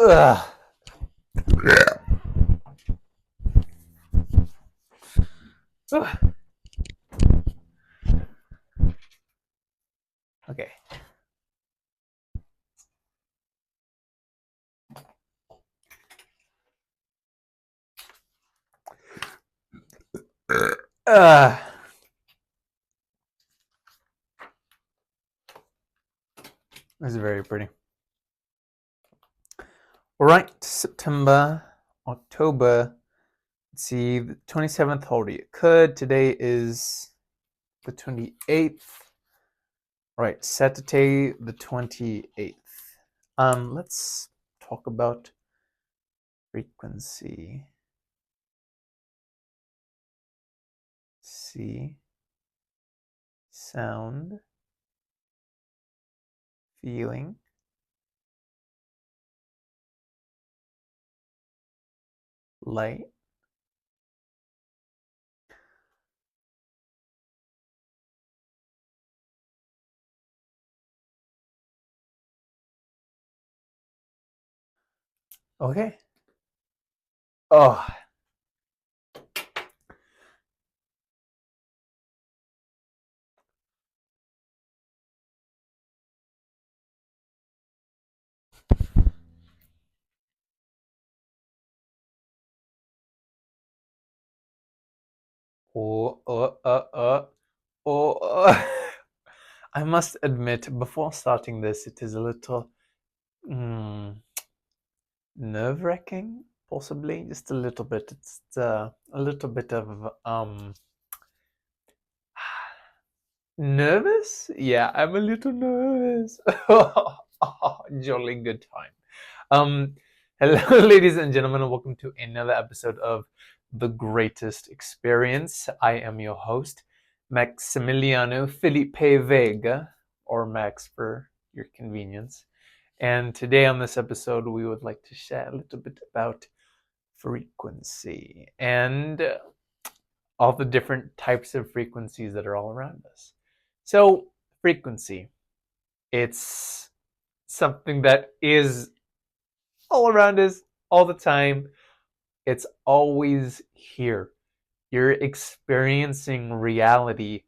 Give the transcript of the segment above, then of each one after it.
Ugh. Ugh. Okay. Uh, this is very pretty. All right, September, October. Let's see, the 27th, already occurred. Today is the 28th. Right, Saturday, the 28th. Let's talk about frequency. See, sound, feeling, light. Okay. Oh, oh, oh. I must admit, before starting this, it is a little nerve-wracking, possibly, just a little bit. It's a little bit of nervous. Yeah, I'm a little nervous. Jolly good time. Hello, ladies and gentlemen, and welcome to another episode of The Greatest Experience. I am your host, Maximiliano Felipe Vega, or Max for your convenience. And today on this episode, we would like to share a little bit about frequency and all the different types of frequencies that are all around us. So, frequency, it's something that is all around us all the time. It's always here. You're experiencing reality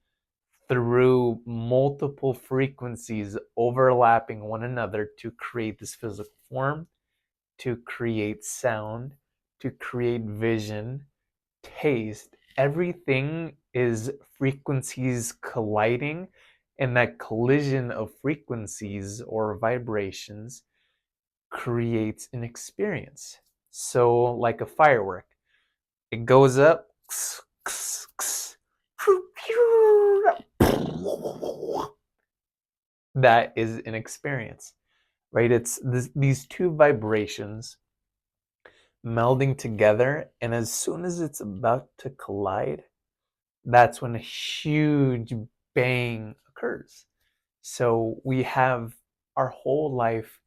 through multiple frequencies overlapping one another to create this physical form, to create sound, to create vision, taste. Everything is frequencies colliding, and that collision of frequencies or vibrations creates an experience. So, like a firework, it goes up, that is an experience, right? It's these two vibrations melding together, and as soon as it's about to collide, that's when a huge bang occurs. So we have our whole life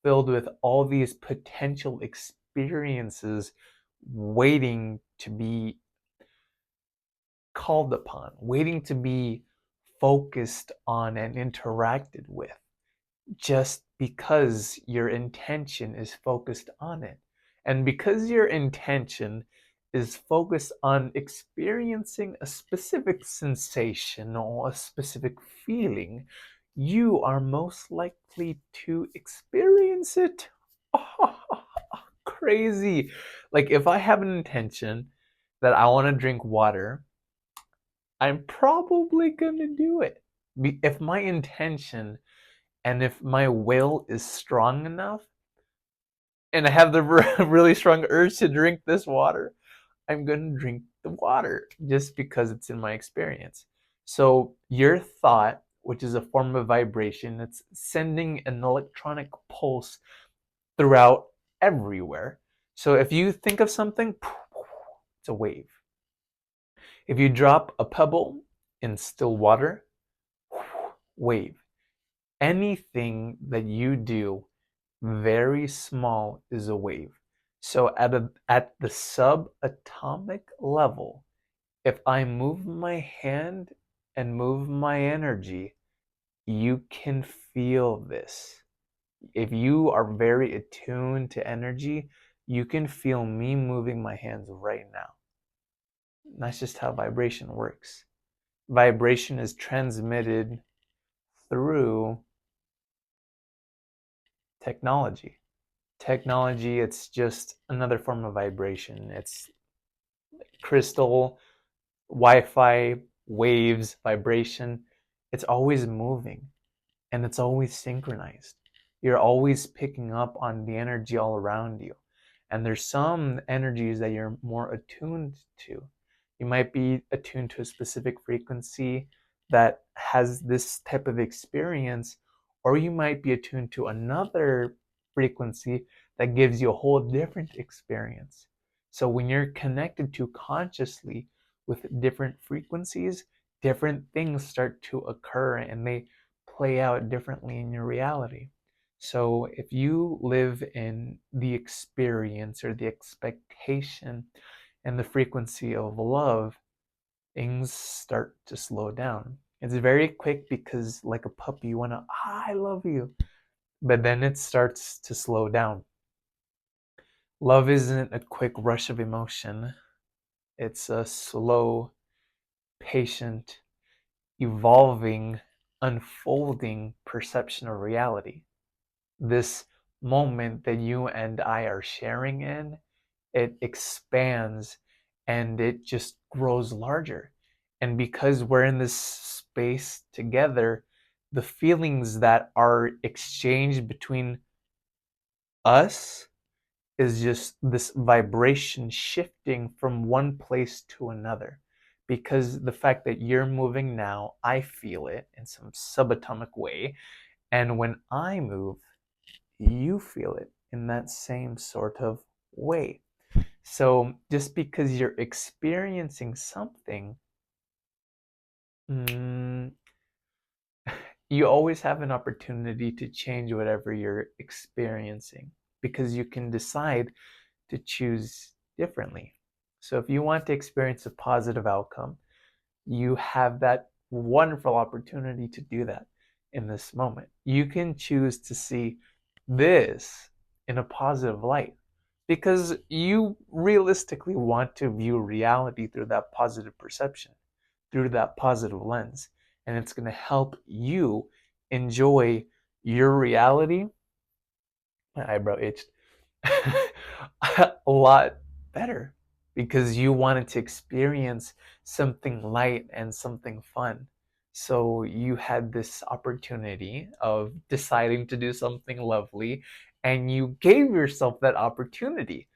filled with all these potential experiences waiting to be called upon, waiting to be focused on and interacted with, just because your intention is focused on it. And because your intention is focused on experiencing a specific sensation or a specific feeling, you are most likely to experience it. Oh, crazy. Like if I have an intention that I want to drink water, I'm probably going to do it. If my intention and if my will is strong enough and I have the really strong urge to drink this water, I'm going to drink the water just because it's in my experience. So your thought, which is a form of vibration, it's sending an electronic pulse throughout everywhere. So if you think of something, it's a wave. If you drop a pebble in still water, wave. Anything that you do very small is a wave. So at the subatomic level, if I move my hand and move my energy, you can feel this. If you are very attuned to energy, you can feel me moving my hands right now. That's just how vibration works. Vibration is transmitted through technology. Technology, it's just another form of vibration. It's crystal, Wi-Fi, waves, vibration. It's always moving and it's always synchronized. You're always picking up on the energy all around you. And there's some energies that you're more attuned to. You might be attuned to a specific frequency that has this type of experience, or you might be attuned to another frequency that gives you a whole different experience. So when you're connected to consciously with different frequencies, different things start to occur and they play out differently in your reality. So if you live in the experience or the expectation and the frequency of love, things start to slow down. It's very quick because, like a puppy, you want to, I love you. But then it starts to slow down. Love isn't a quick rush of emotion, it's a slow, patient, evolving, unfolding perception of reality. This moment that you and I are sharing in, it expands and it just grows larger. And because we're in this space together, the feelings that are exchanged between us is just this vibration shifting from one place to another. Because the fact that you're moving now, I feel it in some subatomic way. And when I move, you feel it in that same sort of way. So just because you're experiencing something, mm, you always have an opportunity to change whatever you're experiencing because you can decide to choose differently. So if you want to experience a positive outcome, you have that wonderful opportunity to do that in this moment. You can choose to see this in a positive light because you realistically want to view reality through that positive perception, through that positive lens. And it's going to help you enjoy your reality. My eyebrow itched. A lot better because you wanted to experience something light and something fun. So you had this opportunity of deciding to do something lovely and you gave yourself that opportunity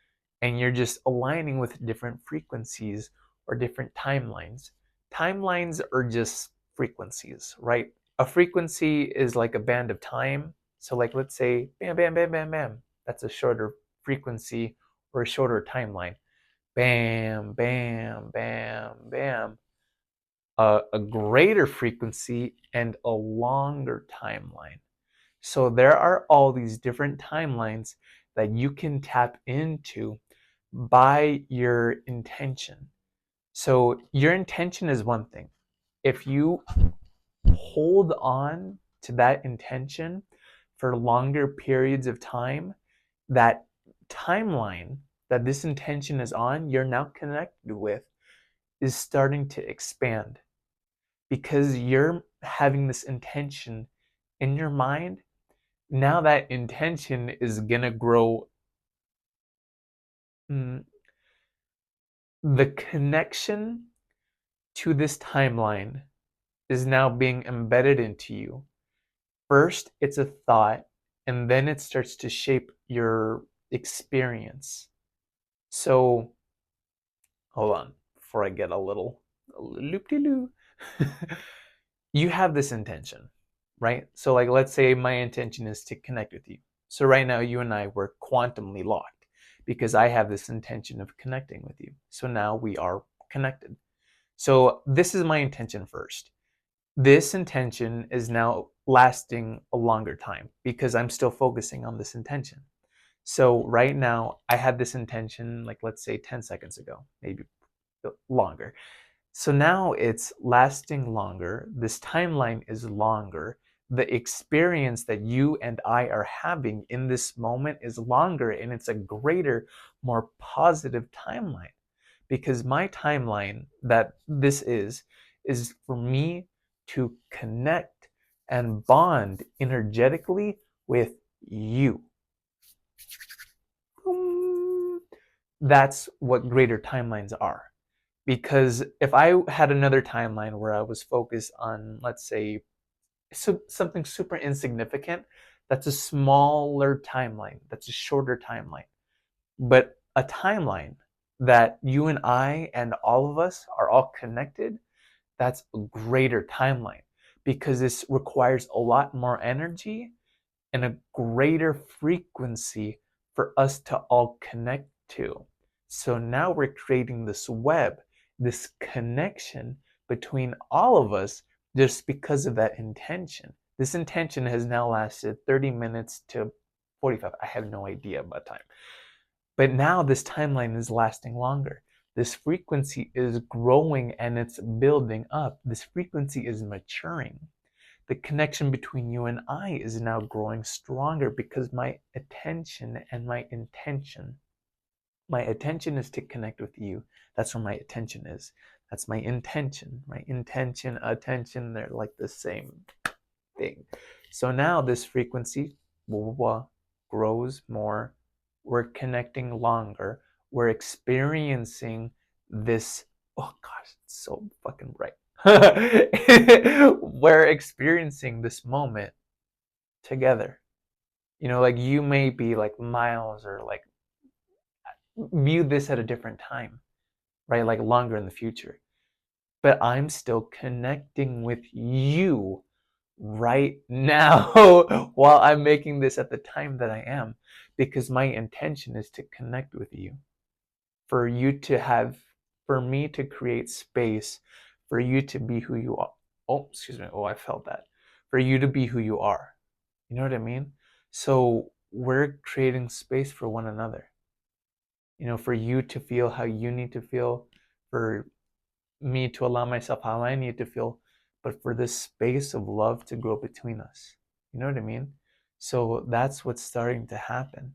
and you're just aligning with different frequencies or different timelines. Timelines are just frequencies, right? A frequency is like a band of time. So like let's say bam bam bam bam bam, that's a shorter frequency or a shorter timeline. Bam, bam, bam, bam. A greater frequency and a longer timeline. So there are all these different timelines that you can tap into by your intention. So your intention is one thing. If you hold on to that intention for longer periods of time, that timeline that this intention is on, you're now connected with, is starting to expand because you're having this intention in your mind. Now that intention is gonna grow. mm, the connection to this timeline is now being embedded into you. First, it's a thought, and then it starts to shape your experience. So hold on before I get a loop-de-loo. You have this intention, right? So like let's say my intention is to connect with you. So right now you and I were quantumly locked because I have this intention of connecting with you. So now we are connected. So this is my intention first. This intention is now lasting a longer time because I'm still focusing on this intention. So right now I had this intention like let's say 10 seconds ago, maybe longer. So now it's lasting longer. This timeline is longer. the experience that you and I are having in this moment is longer, and it's a greater, more positive timeline. Because my timeline that this is for me to connect and bond energetically with you. That's what greater timelines are. Because if I had another timeline where I was focused on, let's say, something super insignificant, that's a smaller timeline, that's a shorter timeline. But a timeline that you and I and all of us are all connected, that's a greater timeline, because this requires a lot more energy and a greater frequency for us to all connect to. So now we're creating this web, this connection between all of us just because of that intention. This intention has now lasted 30 minutes to 45. I have no idea about time. But now this timeline is lasting longer. This frequency is growing and it's building up. This frequency is maturing. The connection between you and I is now growing stronger because my attention and my attention is to connect with you. That's where my attention is. That's my intention. My intention, attention, they're like the same thing. So now this frequency grows more. We're connecting longer. We're experiencing this. Oh gosh, it's so fucking bright. We're experiencing this moment together. You know, like you may be like miles or like view this at a different time, right? Like longer in the future. But I'm still connecting with you right now while I'm making this at the time that I am, because my intention is to connect with you, for you to have, for me to create space, for you to be who you are. Oh, excuse me. Oh, I felt that. For you to be who you are. You know what I mean? So we're creating space for one another. You know, for you to feel how you need to feel, for me to allow myself how I need to feel, but for this space of love to grow between us. You know what I mean? So that's what's starting to happen.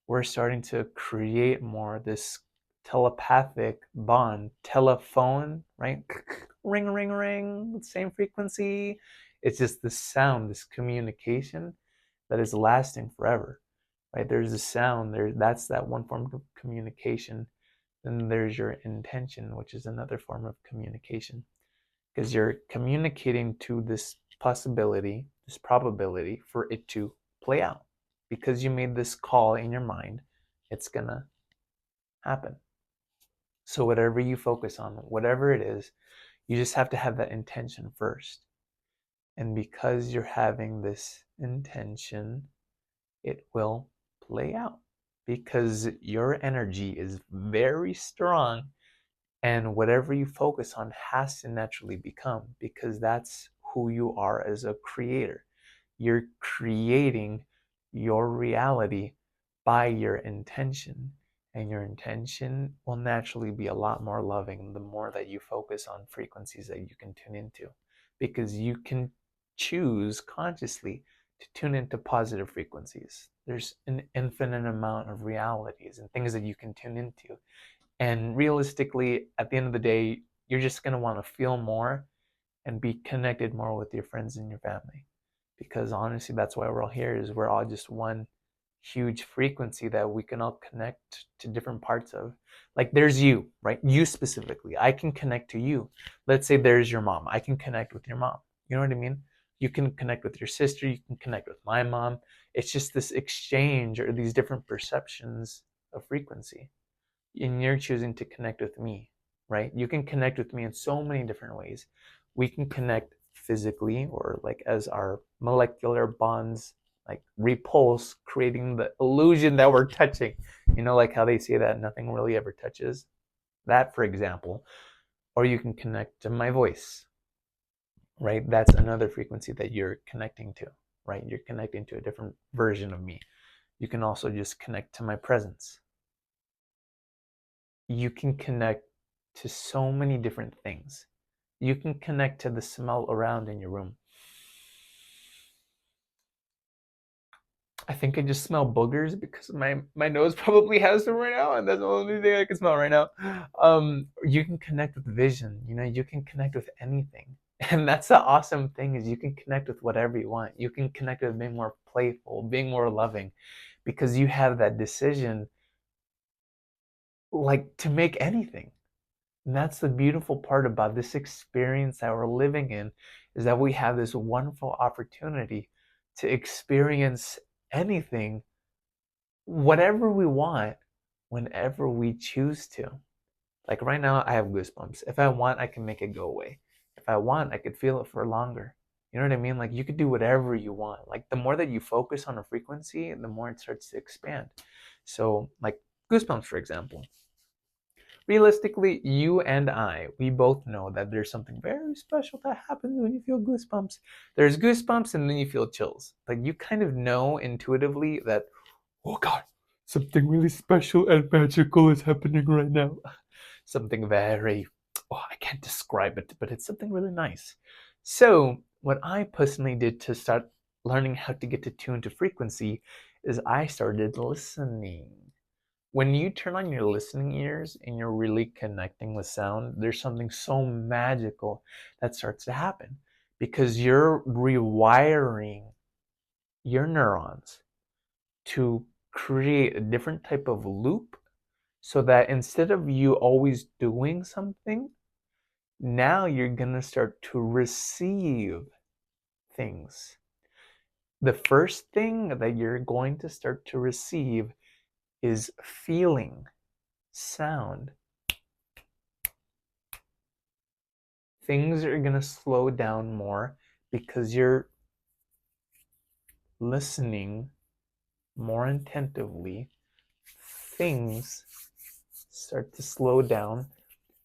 We're starting to create more this telepathic bond. Telephone, right? Ring, ring, ring, same frequency. It's just the sound, this communication that is lasting forever, right? There's a sound there. That's that one form of communication. Then there's your intention, which is another form of communication, because you're communicating to this possibility, this probability for it to play out. Because you made this call in your mind, it's gonna happen. So whatever you focus on, whatever it is, you just have to have that intention first. And because you're having this intention, it will play out, because your energy is very strong, and whatever you focus on has to naturally become, because that's who you are as a creator. You're creating your reality by your intention, and your intention will naturally be a lot more loving the more that you focus on frequencies that you can tune into, because you can choose consciously to tune into positive frequencies. There's an infinite amount of realities and things that you can tune into, and realistically, at the end of the day, you're just going to want to feel more and be connected more with your friends and your family. Because honestly, that's why we're all here, is we're all just one huge frequency that we can all connect to different parts of. Like there's you, right? You specifically. I can connect to you. Let's say there's your mom. I can connect with your mom. You know what I mean? You can connect with your sister. You can connect with my mom. It's just this exchange or these different perceptions of frequency, and you're choosing to connect with me, right? You can connect with me in so many different ways. We can connect physically, or like as our molecular bonds like repulse, creating the illusion that we're touching. You know, like how they say that nothing really ever touches. That, for example. Or you can connect to my voice, right? That's another frequency that you're connecting to, right? You're connecting to a different version of me. You can also just connect to my presence. You can connect to so many different things. You can connect to the smell around in your room. I think I just smell boogers because my nose probably has them right now, and that's the only thing I can smell right now. You can connect with vision. You know, you can connect with anything, and that's the awesome thing is you can connect with whatever you want. You can connect with being more playful, being more loving, because you have that decision, like to make anything. And that's the beautiful part about this experience that we're living in, is that we have this wonderful opportunity to experience anything, whatever we want, whenever we choose to. Like right now, I have goosebumps. If I want, I can make it go away. If I want, I could feel it for longer. You know what I mean? Like you could do whatever you want. Like the more that you focus on a frequency, the more it starts to expand. So, like goosebumps, for example. Realistically, you and I, we both know that there's something very special that happens when you feel goosebumps. There's goosebumps and then you feel chills. Like you kind of know intuitively that, oh God, something really special and magical is happening right now. Something very, oh, I can't describe it, but it's something really nice. So, what I personally did to start learning how to get to tune to frequency is I started listening. When you turn on your listening ears and you're really connecting with sound, there's something so magical that starts to happen because you're rewiring your neurons to create a different type of loop so that instead of you always doing something, now you're going to start to receive things. The first thing that you're going to start to receive is feeling, sound. Things are going to slow down more because you're listening more attentively. Things start to slow down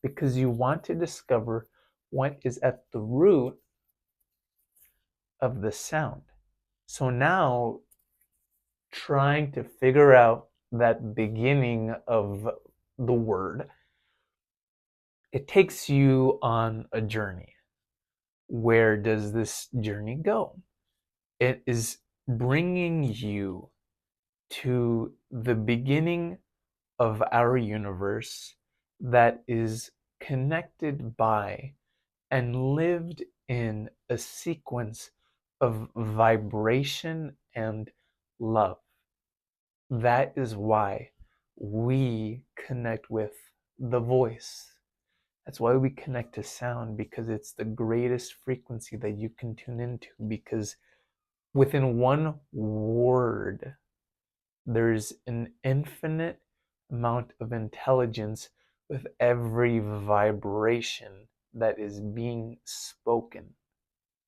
because you want to discover what is at the root of the sound. So now, trying to figure out that beginning of the word, it takes you on a journey. Where does this journey go? It is bringing you to the beginning of our universe that is connected by and lived in a sequence of vibration and love. That is why we connect with the voice. That's why we connect to sound, because it's the greatest frequency that you can tune into. Because within one word, there's an infinite amount of intelligence with every vibration that is being spoken.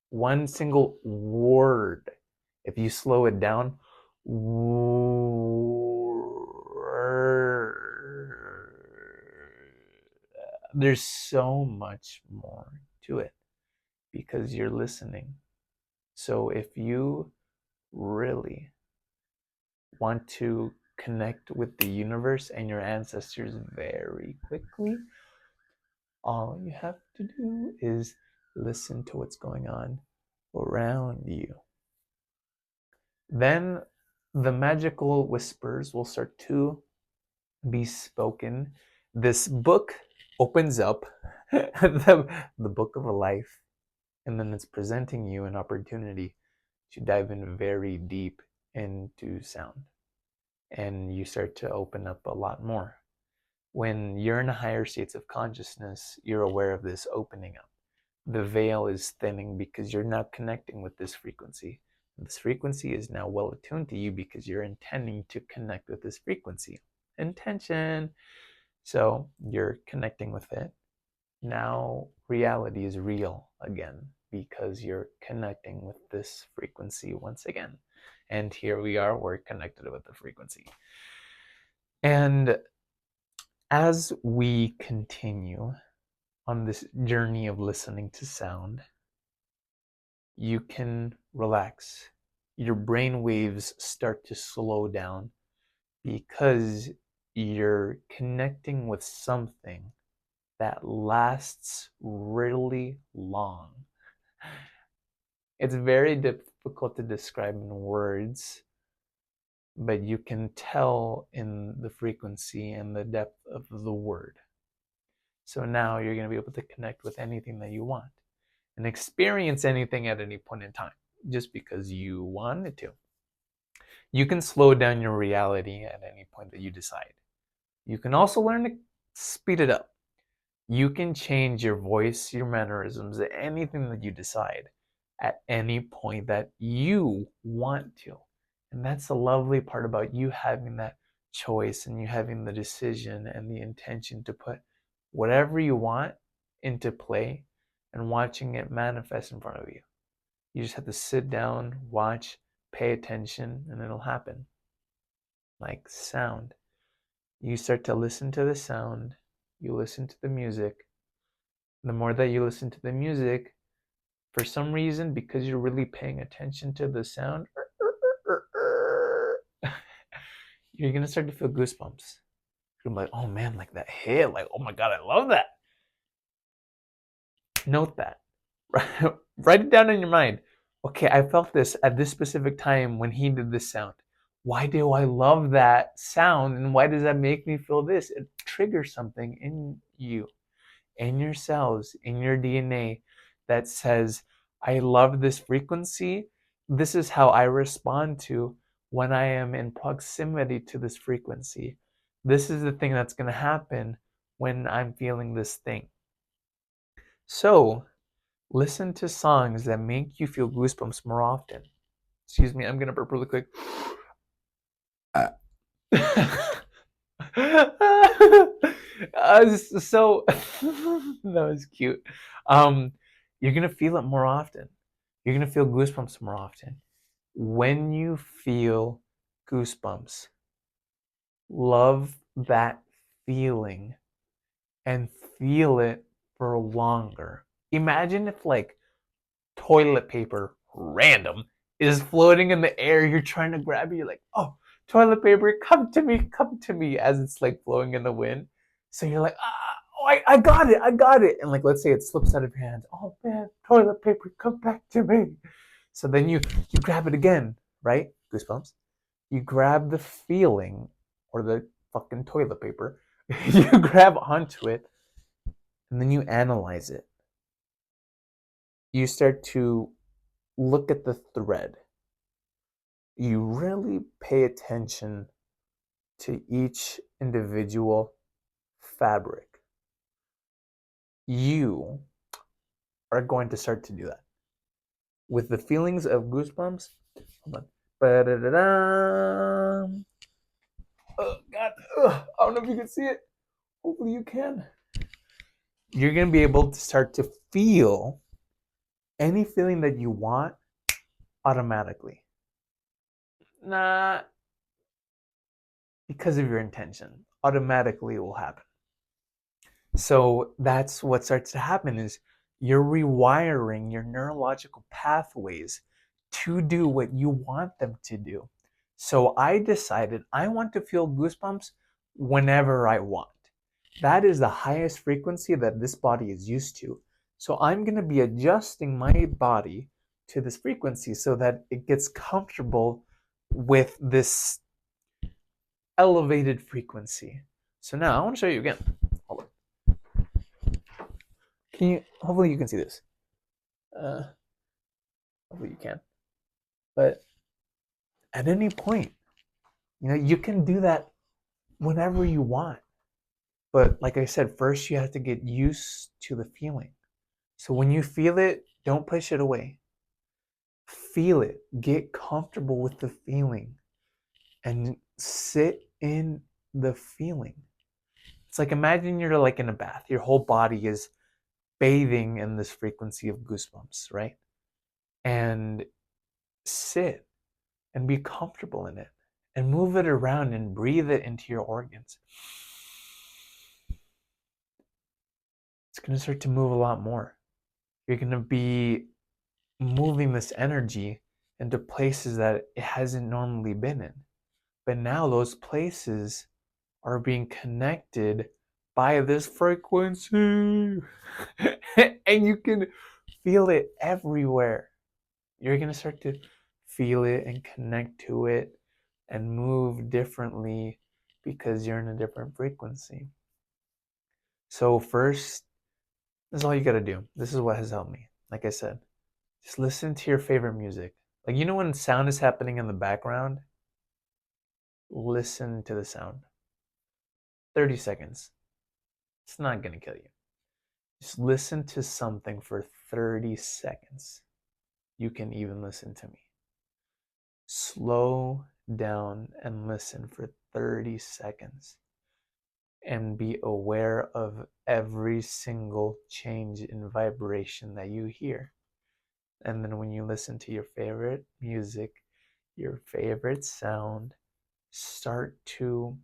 One single word, if you slow it down, there's so much more to it because you're listening. So if you really want to connect with the universe and your ancestors very quickly, all you have to do is listen to what's going on around you. Then the magical whispers will start to be spoken. This book opens up the book of a life, and then it's presenting you an opportunity to dive in very deep into sound. And you start to open up a lot more. When you're in higher states of consciousness, you're aware of this opening up. The veil is thinning because you're now connecting with this frequency. This frequency is now well attuned to you because you're intending to connect with this frequency. Intention. So you're connecting with it. Now reality is real again because you're connecting with this frequency once again. And here we are, we're connected with the frequency. And as we continue on this journey of listening to sound, you can relax. Your brain waves start to slow down because you're connecting with something that lasts really long. It's very difficult to describe in words, but you can tell in the frequency and the depth of the word. So now you're going to be able to connect with anything that you want and experience anything at any point in time just because you wanted to. You can slow down your reality at any point that you decide. You can also learn to speed it up. You can change your voice, your mannerisms, anything that you decide at any point that you want to. And that's the lovely part about you having that choice and you having the decision and the intention to put whatever you want into play and watching it manifest in front of you. You just have to sit down, watch, pay attention, and it'll happen. Like sound. You start to listen to the sound, you listen to the music. The more that you listen to the music, for some reason, because you're really paying attention to the sound, you're gonna start to feel goosebumps. You're like, oh man, like that hit, like, oh my god, I love that. Note that. Write it down in your mind. Okay, I felt this at this specific time when he did this sound. Why do I love that sound and why does that make me feel this? It triggers something in you, in your cells, in your DNA that says, I love this frequency. This is how I respond to when I am in proximity to this frequency. This is the thing that's going to happen when I'm feeling this thing. So, listen to songs that make you feel goosebumps more often. Excuse me, I'm going to burp really quick. So that was cute. You're gonna feel it more often. You're gonna feel goosebumps more often. When you feel goosebumps, love that feeling and feel it for longer. Imagine if like toilet paper, random, is floating in the air. You're trying to grab it. You're like, oh, toilet paper, come to me, as it's like blowing in the wind. So you're like, oh, I got it, I got it. And like, let's say it slips out of your hands. Oh man, toilet paper, come back to me. So then you grab it again, right? Goosebumps. You grab the feeling or the fucking toilet paper. You grab onto it, and then you analyze it. You start to look at the thread. You really pay attention to each individual fabric. You are going to start to do that. With the feelings of goosebumps, hold on. Ba-da-da-da. Oh, God. I don't know if you can see it. Hopefully you can. You're going to be able to start to feel any feeling that you want automatically. Not because of your intention. Automatically it will happen. So that's what starts to happen is you're rewiring your neurological pathways to do what you want them to do. So I decided I want to feel goosebumps whenever I want. That is the highest frequency that this body is used to. So I'm going to be adjusting my body to this frequency so that it gets comfortable with this elevated frequency. So now I want to show you again. Hold on. Can you? Hopefully you can see this. Hopefully you can. But at any point, you can do that whenever you want. But like I said, first you have to get used to the feeling. So when you feel it, don't push it away. Feel it. Get comfortable with the feeling and sit in the feeling. It's like imagine you're like in a bath. Your whole body is bathing in this frequency of goosebumps, right? And sit and be comfortable in it and move it around and breathe it into your organs. It's going to start to move a lot more. You're going to be moving this energy into places that it hasn't normally been in. But now those places are being connected by this frequency. And you can feel it everywhere. You're going to start to feel it and connect to it. and move differently because you're in a different frequency. So first, this is all you got to do. This is what has helped me. Like I said, just listen to your favorite music. Like, you know, when sound is happening in the background, listen to the sound. 30 seconds. It's not going to kill you. Just listen to something for 30 seconds. You can even listen to me. Slow down and listen for 30 seconds and be aware of every single change in vibration that you hear. And then when you listen to your favorite music, your favorite sound, start to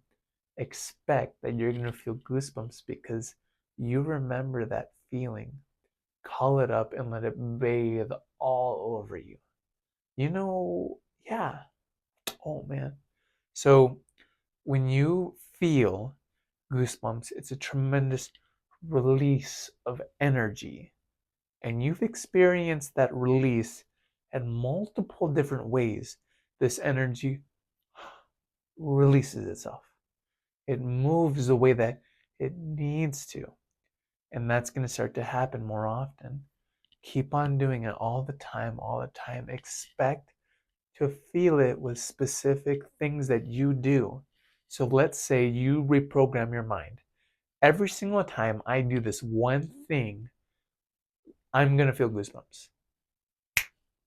expect that you're going to feel goosebumps because you remember that feeling. Call it up and let it bathe all over you. You know, yeah. Oh man. So when you feel goosebumps, it's a tremendous release of energy. And you've experienced that release in multiple different ways. This energy releases itself. It moves the way that it needs to. And that's going to start to happen more often. Keep on doing it all the time, all the time. Expect to feel it with specific things that you do. So let's say you reprogram your mind. Every single time I do this one thing, I'm going to feel goosebumps.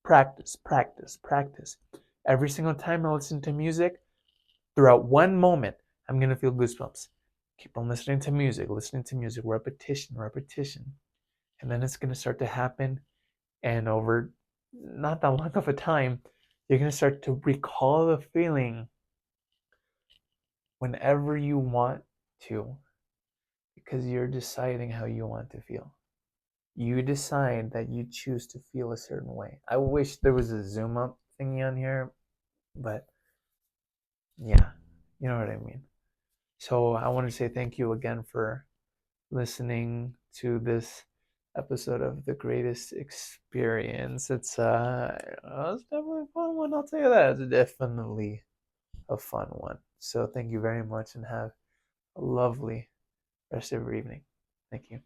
Practice, practice, practice. Every single time I listen to music, throughout one moment, I'm going to feel goosebumps. Keep on listening to music, repetition, repetition. And then it's going to start to happen. And over not that long of a time, you're going to start to recall the feeling whenever you want to, because you're deciding how you want to feel. You decide that you choose to feel a certain way. I wish there was a zoom up thingy on here, but yeah, you know what I mean. So I want to say thank you again for listening to this episode of The Greatest Experience. It's definitely a fun one, I'll tell you that. It's definitely a fun one. So thank you very much and have a lovely rest of your evening. Thank you.